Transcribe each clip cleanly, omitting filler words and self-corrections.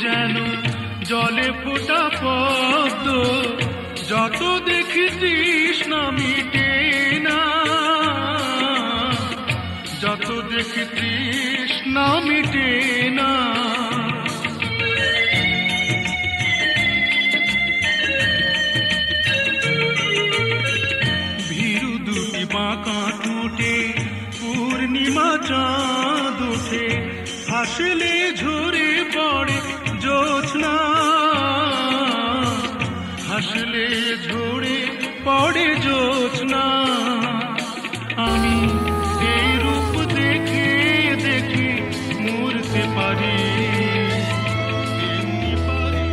যেন জলে ফোটা পদ্ম, যত দেখি তৃষ্ণা মিটে না, যত দেখি তৃষ্ণা মিটে না। ভীরু দুটি বাঁকা ঠোঁটে পূর্ণিমা চাঁদ ওঠে, হাসলে ঝরে পড়ে জ্যোৎস্না, হাসলে ঝরে পড়ে জ্যোৎস্না। আমি এই রূপ দেখে দেখে মরতে পারি, এমনি পারি।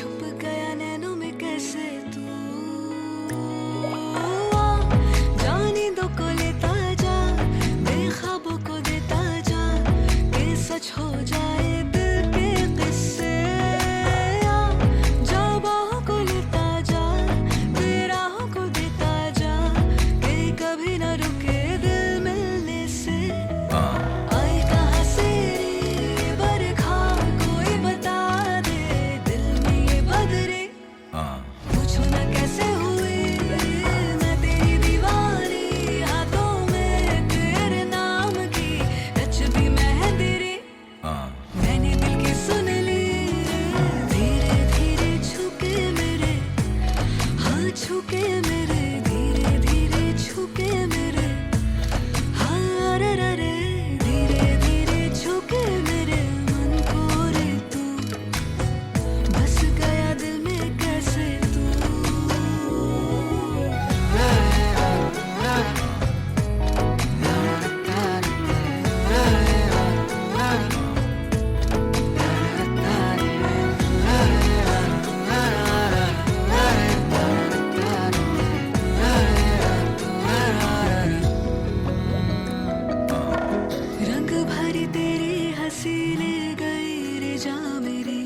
छुप गया नैनों में कैसे तू जाने दो को लेता जा बेख्वाबों को देता जा कि सच हो जाए दिल के किस्से जा बाहों को लेता जा बेराहों को देता जा कि कभी न रुके दिल मिलने से आए कहाँ से रे बरखा कोई बता दे दिल में ये बदरे पूछो ना कैसे हुई मैं तेरी दीवानी हाथों में तेरे नाम की रच दी मेहंदी रे मैंने दिल की सुन ली धीरे धीरे छुके मेरे हाँ छुके मेरे धीरे धीरे छुके मेरे हाँ रे रे रे धीरे धीरे छुके मेरे मन को रे तू बस गया दिल में कैसे तू रंग भरी तेरी हंसी ले गई रे जा मेरी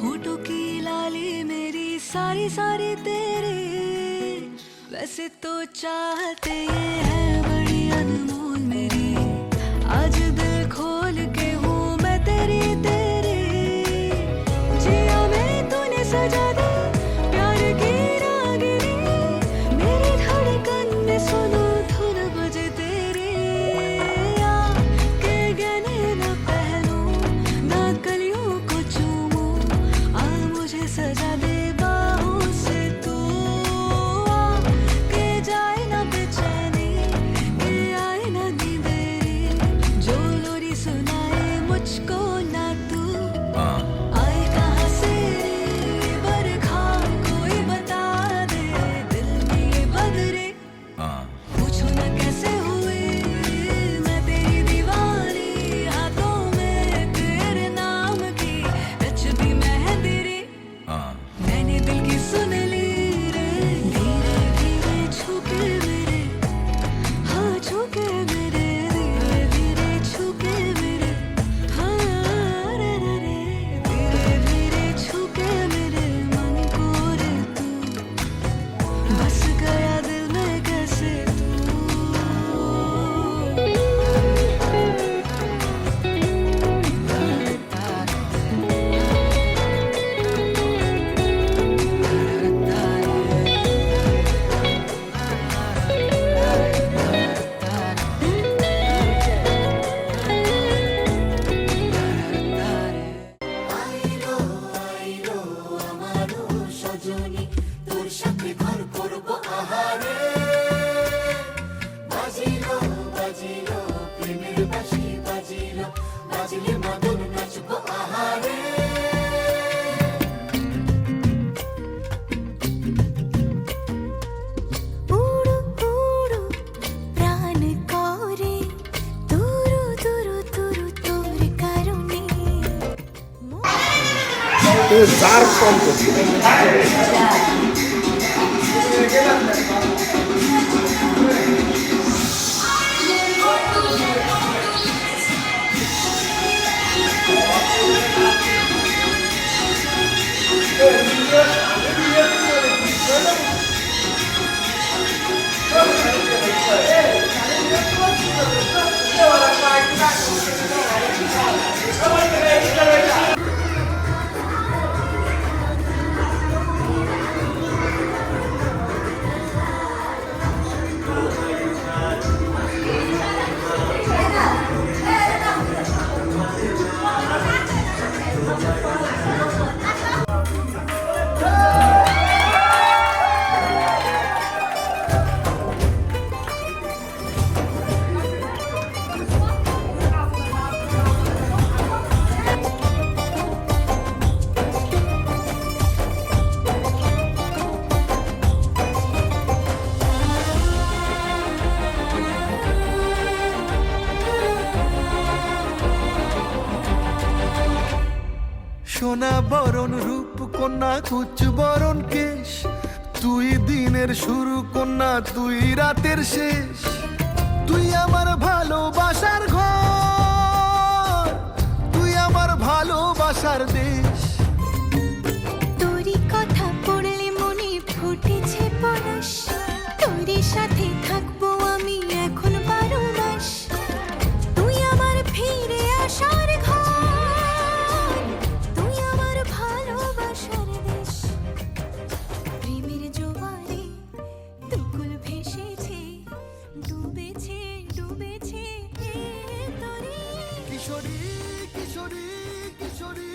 होठों की लाली मेरी सारी सारी तेरी वैसे तो चाहते ये है बड़ी अनमोल मेरी आज दिल खोल के हूँ मैं तेरी तेरी जिया में तूने सजा दी प्यार की रागिनी मेरी धड़कन में सुनो धुन बजे तेरी के गहने न पहनूं ना कलियों को चूमूं आ मुझे सजा दे बाहों से तू के जाए ना बेचैनी के आए ना नींदेरी जो लोरी सुनाए मुझको ना तू आए कहाँ से रे बरखा कोई बता दे दिल में ये बदरे पूछो ना कैसे हुई मैं तेरी दीवानी हाथों में तेरे नाम की रच दी मेहंदी रे मैंने दिल की सुन ली रे धीरे धीरे छुके मेरे हाँ छुके मेरे धीरे धीरे छुके मेरे हाँ रे रे रे धीरे धीरे छुके मेरे मन को रे तू बस गया दिल में कैसे উড়ু উড়ু প্রাণ করে তুরু তুরু তুরু তোর কারণে যার কম করছে কুচ বরণ কেশ, তুই দিনের শুরু কন্যা, তুই রাতের শেষ। তুই আমার ভালোবাসার ঘর, তুই আমার ভালোবাসার দেশ। তোরই কথা পড়লে মনে ফুটেছে পরশ, তোরই সাথে থাকবো আমি এখন 12 মাস। তুই আমার ফিরে আসার ঘর, তুই আমার ভালোবাসার দেশ। প্রেমের জোয়ারে দুকুল ভেসেছে, ডুবেছে ডুবেছে এ তরি। কিশোরী কিশোরী কিশোরী